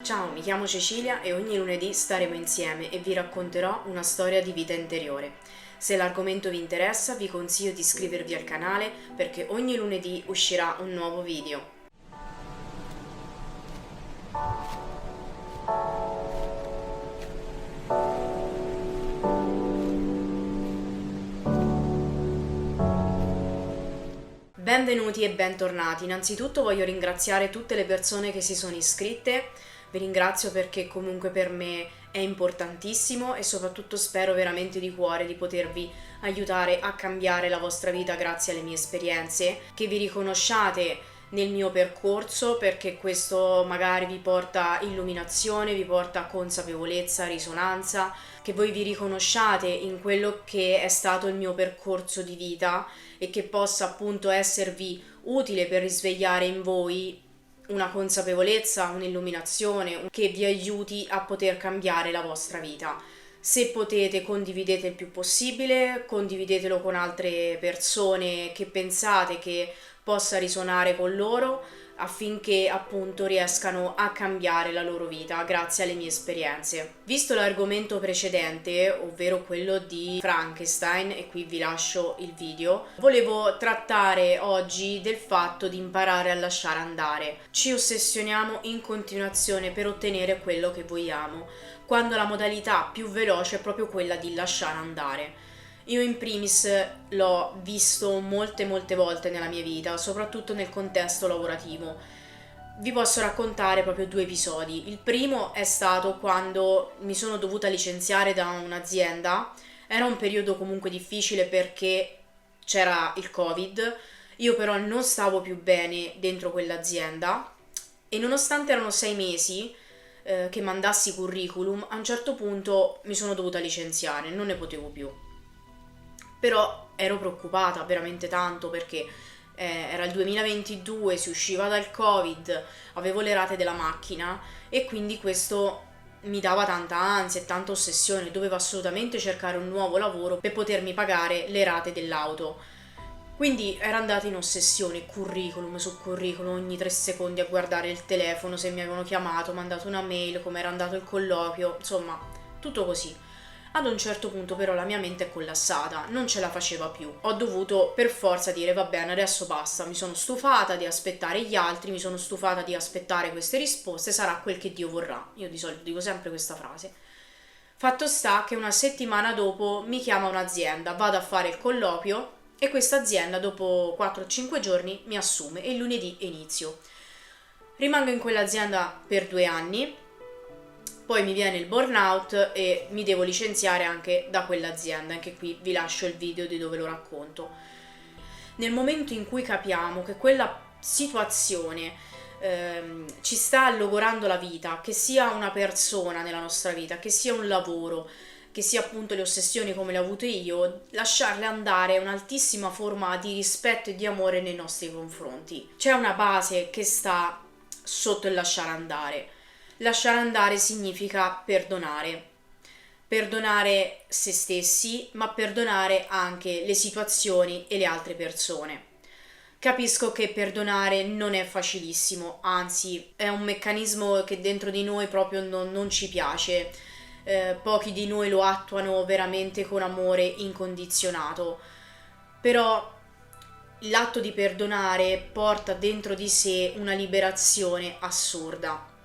Ciao, mi chiamo Cecilia e ogni lunedì staremo insieme e vi racconterò una storia di vita interiore. Se l'argomento vi interessa, vi consiglio di iscrivervi al canale perché ogni lunedì uscirà un nuovo video. Benvenuti e bentornati. Innanzitutto voglio ringraziare tutte le persone che si sono iscritte. Vi ringrazio perché comunque per me è importantissimo e soprattutto spero veramente di cuore di potervi aiutare a cambiare la vostra vita grazie alle mie esperienze, che vi riconosciate nel mio percorso perché questo magari vi porta illuminazione, vi porta consapevolezza, risonanza, che voi vi riconosciate in quello che è stato il mio percorso di vita e che possa appunto esservi utile per risvegliare in voi una consapevolezza, un'illuminazione che vi aiuti a poter cambiare la vostra vita. Se potete condividete il più possibile, condividetelo con altre persone che pensate che possa risuonare con loro affinché appunto riescano a cambiare la loro vita grazie alle mie esperienze. Visto l'argomento precedente, ovvero quello di Frankenstein, e qui vi lascio il video, volevo trattare oggi del fatto di imparare a lasciare andare. Ci ossessioniamo in continuazione per ottenere quello che vogliamo, quando la modalità più veloce è proprio quella di lasciare andare. Io in primis l'ho visto molte volte nella mia vita, soprattutto nel contesto lavorativo. Vi posso raccontare proprio due episodi. Il primo è stato quando mi sono dovuta licenziare da un'azienda. Era un periodo comunque difficile perché c'era il Covid. Io però non stavo più bene dentro quell'azienda e nonostante erano 6 mesi che mandassi curriculum, a un certo punto mi sono dovuta licenziare, non ne potevo più. Però ero preoccupata veramente tanto perché era il 2022, si usciva dal Covid, avevo le rate della macchina e quindi questo mi dava tanta ansia e tanta ossessione, dovevo assolutamente cercare un nuovo lavoro per potermi pagare le rate dell'auto. Quindi ero andata in ossessione, curriculum su curriculum, ogni 3 secondi a guardare il telefono, se mi avevano chiamato, mandato una mail, come era andato il colloquio, insomma, tutto così. Ad un certo punto però la mia mente è collassata, non ce la faceva più. Ho dovuto per forza dire va bene, adesso basta, mi sono stufata di aspettare gli altri, mi sono stufata di aspettare queste risposte, sarà quel che Dio vorrà. Io di solito dico sempre questa frase. Fatto sta che una settimana dopo mi chiama un'azienda, vado a fare il colloquio e questa azienda dopo 4-5 giorni mi assume e il lunedì inizio. Rimango in quell'azienda per 2 anni. Poi mi viene il burnout e mi devo licenziare anche da quell'azienda. Anche qui vi lascio il video di dove lo racconto. Nel momento in cui capiamo che quella situazione ci sta logorando la vita, che sia una persona nella nostra vita, che sia un lavoro, che sia appunto le ossessioni come le ho avute io, lasciarle andare è un'altissima forma di rispetto e di amore nei nostri confronti. C'è una base che sta sotto il lasciare andare. Lasciare andare significa perdonare. Perdonare se stessi, ma perdonare anche le situazioni e le altre persone. Capisco che perdonare non è facilissimo, anzi è un meccanismo che dentro di noi proprio non ci piace. Pochi di noi lo attuano veramente con amore incondizionato, però l'atto di perdonare porta dentro di sé una liberazione assurda.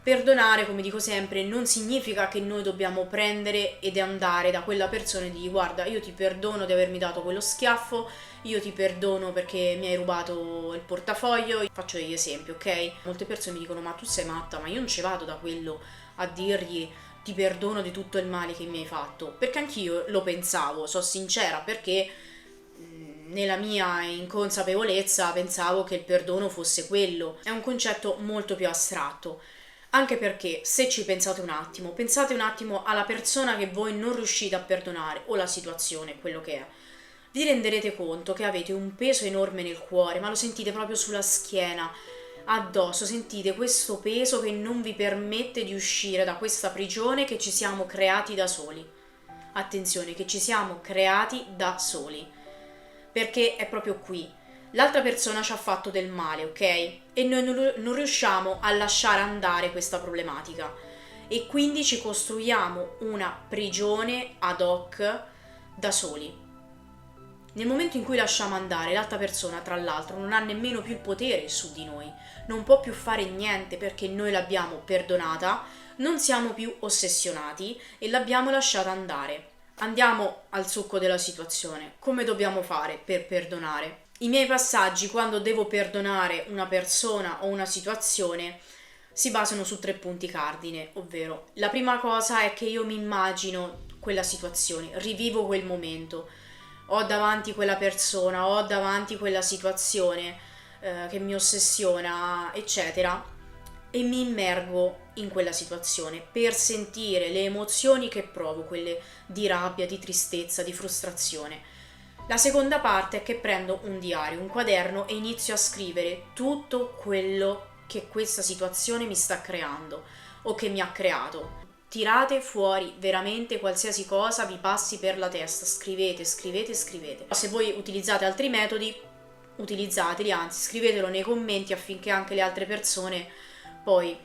Perdonare, come dico sempre, non significa che noi dobbiamo prendere ed andare da quella persona e dirgli guarda, io ti perdono di avermi dato quello schiaffo, io ti perdono perché mi hai rubato il portafoglio. Faccio degli esempi, ok? Molte persone mi dicono ma tu sei matta, ma io non ci vado da quello a dirgli ti perdono di tutto il male che mi hai fatto, perché anch'io lo pensavo, sono sincera, perché nella mia inconsapevolezza pensavo che il perdono fosse quello. È un concetto molto più astratto. Anche perché, se ci pensate un attimo alla persona che voi non riuscite a perdonare o la situazione, quello che è. Vi renderete conto che avete un peso enorme nel cuore, ma lo sentite proprio sulla schiena, addosso, sentite questo peso che non vi permette di uscire da questa prigione che ci siamo creati da soli. Attenzione, che ci siamo creati da soli, perché è proprio qui. l'altra persona ci ha fatto del male, ok? E noi non riusciamo a lasciare andare questa problematica e quindi ci costruiamo una prigione ad hoc da soli. Nel momento in cui lasciamo andare, l'altra persona, tra l'altro, non ha nemmeno più il potere su di noi, non può più fare niente perché noi l'abbiamo perdonata, non siamo più ossessionati e l'abbiamo lasciata andare. Andiamo al succo della situazione. Come dobbiamo fare per perdonare? I miei passaggi quando devo perdonare una persona o una situazione si basano su 3 punti cardine, ovvero la prima cosa è che io mi immagino quella situazione, rivivo quel momento, ho davanti quella persona, ho davanti quella situazione che mi ossessiona, eccetera, e mi immergo in quella situazione per sentire le emozioni che provo, quelle di rabbia, di tristezza, di frustrazione. La seconda parte è che prendo un diario, un quaderno e inizio a scrivere tutto quello che questa situazione mi sta creando o che mi ha creato. Tirate fuori veramente qualsiasi cosa vi passi per la testa, scrivete, scrivete, scrivete. Se voi utilizzate altri metodi, utilizzateli, anzi scrivetelo nei commenti affinché anche le altre persone poi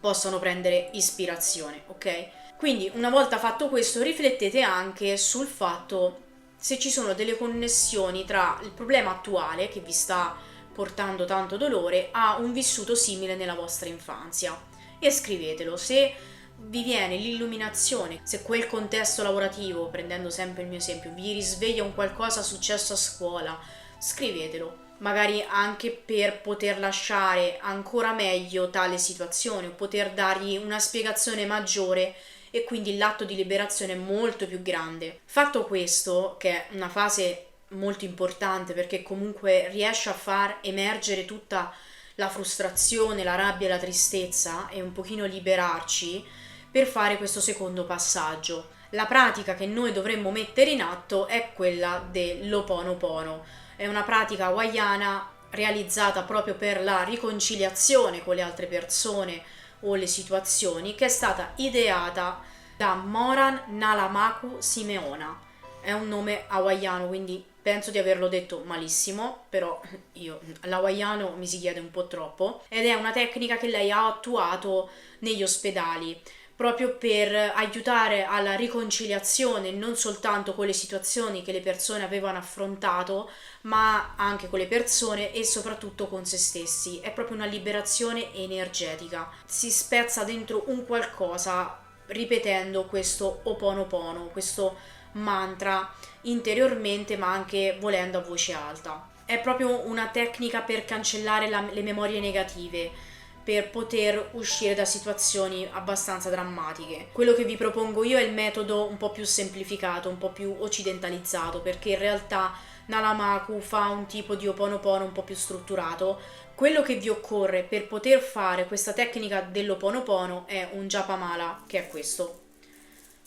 possano prendere ispirazione, ok? Quindi una volta fatto questo riflettete anche sul fatto se ci sono delle connessioni tra il problema attuale che vi sta portando tanto dolore a un vissuto simile nella vostra infanzia e scrivetelo. Se vi viene l'illuminazione, se quel contesto lavorativo, prendendo sempre il mio esempio, vi risveglia un qualcosa successo a scuola, scrivetelo, magari anche per poter lasciare ancora meglio tale situazione o poter dargli una spiegazione maggiore e quindi l'atto di liberazione è molto più grande. Fatto questo, che è una fase molto importante perché comunque riesce a far emergere tutta la frustrazione, la rabbia e la tristezza e un pochino liberarci per fare questo secondo passaggio. La pratica che noi dovremmo mettere in atto è quella dell'Ho'oponopono. È una pratica hawaiana realizzata proprio per la riconciliazione con le altre persone o le situazioni, che è stata ideata da Moran Nalamaku Simeona. È un nome hawaiano, quindi penso di averlo detto malissimo, però io l'hawaiano mi si chiede un po' troppo, ed è una tecnica che lei ha attuato negli ospedali proprio per aiutare alla riconciliazione non soltanto con le situazioni che le persone avevano affrontato, ma anche con le persone e soprattutto con se stessi. È proprio una liberazione energetica. Si spezza dentro un qualcosa ripetendo questo Ho'oponopono, questo mantra interiormente ma anche volendo a voce alta. È proprio una tecnica per cancellare le memorie negative, per poter uscire da situazioni abbastanza drammatiche. Quello che vi propongo io è il metodo un po' più semplificato, un po' più occidentalizzato, perché in realtà Nalamaku fa un tipo di Ho'oponopono un po' più strutturato. Quello che vi occorre per poter fare questa tecnica dell'Ho'oponopono è un Japamala, che è questo.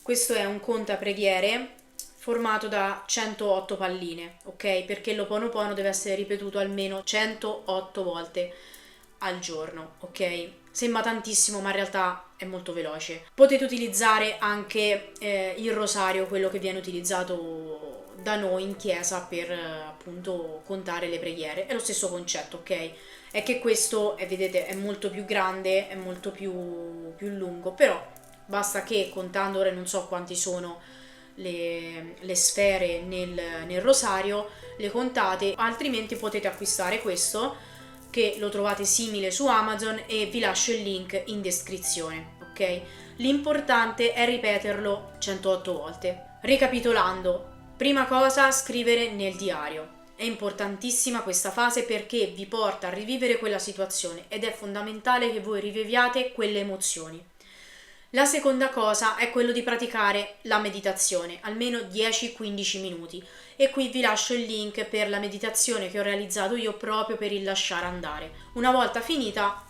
Questo è un contapreghiere formato da 108 palline, ok? Perché l'Ho'oponopono deve essere ripetuto almeno 108 volte al giorno, ok? Sembra tantissimo, ma in realtà è molto veloce. Potete utilizzare anche il rosario, quello che viene utilizzato da noi in chiesa per appunto contare le preghiere. È lo stesso concetto, ok? È che questo, vedete, è molto più grande, è molto più lungo, però basta che contando, ora non so quanti sono le sfere nel rosario, le contate, altrimenti potete acquistare questo che lo trovate simile su Amazon e vi lascio il link in descrizione, ok? L'importante è ripeterlo 108 volte. Ricapitolando, prima cosa, scrivere nel diario. È importantissima questa fase perché vi porta a rivivere quella situazione ed è fondamentale che voi riviviate quelle emozioni. La seconda cosa è quello di praticare la meditazione, almeno 10-15 minuti. E qui vi lascio il link per la meditazione che ho realizzato io proprio per il lasciare andare. Una volta finita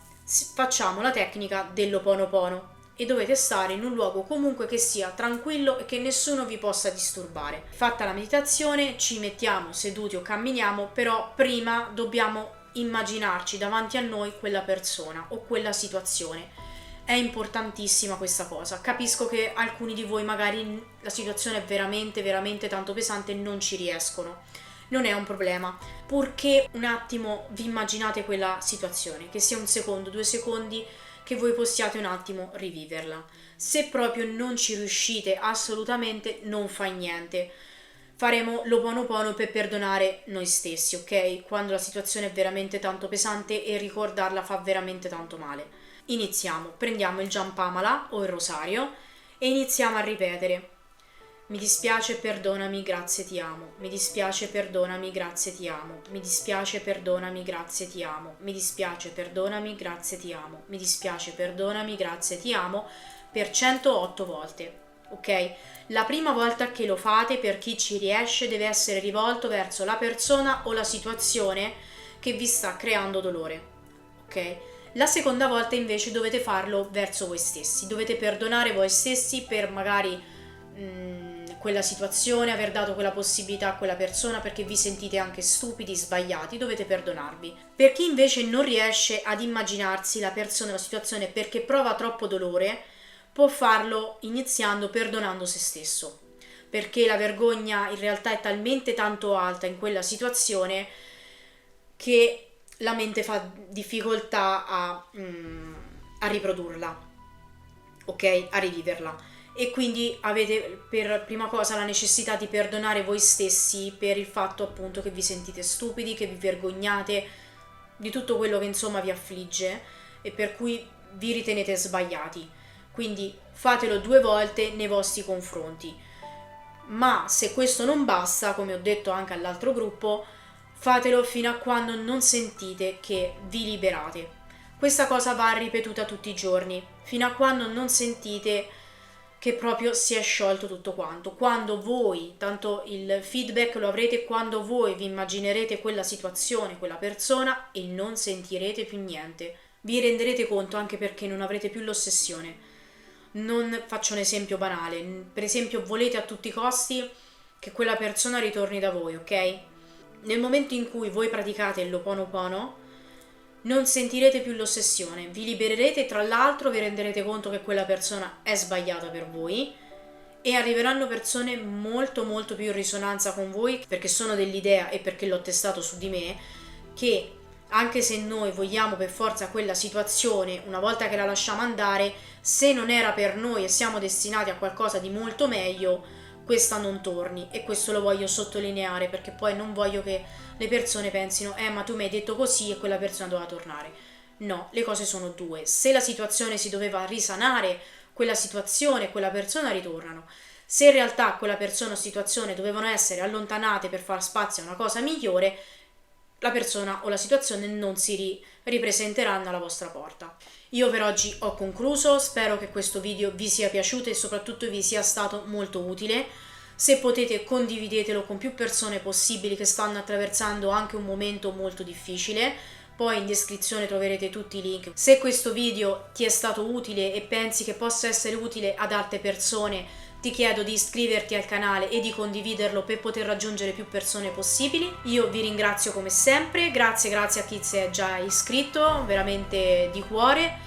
facciamo la tecnica dell'Ho'oponopono e dovete stare in un luogo comunque che sia tranquillo e che nessuno vi possa disturbare. Fatta la meditazione ci mettiamo seduti o camminiamo, però prima dobbiamo immaginarci davanti a noi quella persona o quella situazione. È importantissima questa cosa. Capisco che alcuni di voi magari la situazione è veramente tanto pesante e non ci riescono. non è un problema, purché un attimo vi immaginate quella situazione, che sia un secondo, 2 secondi, che voi possiate un attimo riviverla. Se proprio non ci riuscite assolutamente, non fa niente. Faremo l'Ho'oponopono per perdonare noi stessi, ok? Quando la situazione è veramente tanto pesante e ricordarla fa veramente tanto male. Iniziamo, prendiamo il Giampamala o il rosario e iniziamo a ripetere: mi dispiace, perdonami, grazie, ti amo. Mi dispiace, perdonami, grazie, ti amo. Mi dispiace, perdonami, grazie, ti amo. Mi dispiace, perdonami, grazie, ti amo. Mi dispiace, perdonami, grazie, ti amo, per 108 volte. Ok? La prima volta che lo fate, per chi ci riesce, deve essere rivolto verso la persona o la situazione che vi sta creando dolore. Ok? La seconda volta invece dovete farlo verso voi stessi. Dovete perdonare voi stessi per magari quella situazione, aver dato quella possibilità a quella persona, perché vi sentite anche stupidi, sbagliati, dovete perdonarvi. Per chi invece non riesce ad immaginarsi la persona o la situazione perché prova troppo dolore, può farlo iniziando perdonando se stesso, perché la vergogna in realtà è talmente tanto alta in quella situazione che la mente fa difficoltà a riprodurla, ok? A riviverla. E quindi avete per prima cosa la necessità di perdonare voi stessi per il fatto appunto che vi sentite stupidi, che vi vergognate di tutto quello che insomma vi affligge e per cui vi ritenete sbagliati. Quindi fatelo 2 volte nei vostri confronti. Ma se questo non basta, come ho detto anche all'altro gruppo, fatelo fino a quando non sentite che vi liberate. Questa cosa va ripetuta tutti i giorni, fino a quando non sentite che proprio si è sciolto tutto quanto. Quando voi, tanto il feedback lo avrete quando voi vi immaginerete quella situazione, quella persona e non sentirete più niente. Vi renderete conto anche perché non avrete più l'ossessione. Non faccio un esempio banale, per esempio volete a tutti i costi che quella persona ritorni da voi, ok? Nel momento in cui voi praticate il Ho'oponopono non sentirete più l'ossessione, vi libererete, tra l'altro vi renderete conto che quella persona è sbagliata per voi e arriveranno persone molto molto più in risonanza con voi, perché sono dell'idea e perché l'ho testato su di me, che anche se noi vogliamo per forza quella situazione, una volta che la lasciamo andare, se non era per noi e siamo destinati a qualcosa di molto meglio, questa non torni. E questo lo voglio sottolineare, perché poi non voglio che le persone pensino ma tu mi hai detto così e quella persona doveva tornare. No, le cose sono due. Se la situazione si doveva risanare, quella situazione e quella persona ritornano. Se in realtà quella persona o situazione dovevano essere allontanate per far spazio a una cosa migliore, la persona o la situazione non si ripresenteranno alla vostra porta. Io per oggi ho concluso, spero che questo video vi sia piaciuto e soprattutto vi sia stato molto utile. Se potete condividetelo con più persone possibili che stanno attraversando anche un momento molto difficile. Poi in descrizione troverete tutti i link. Se questo video ti è stato utile e pensi che possa essere utile ad altre persone, ti chiedo di iscriverti al canale e di condividerlo per poter raggiungere più persone possibili. Io vi ringrazio come sempre, grazie a chi si è già iscritto, veramente di cuore,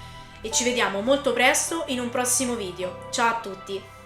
e ci vediamo molto presto in un prossimo video. Ciao a tutti!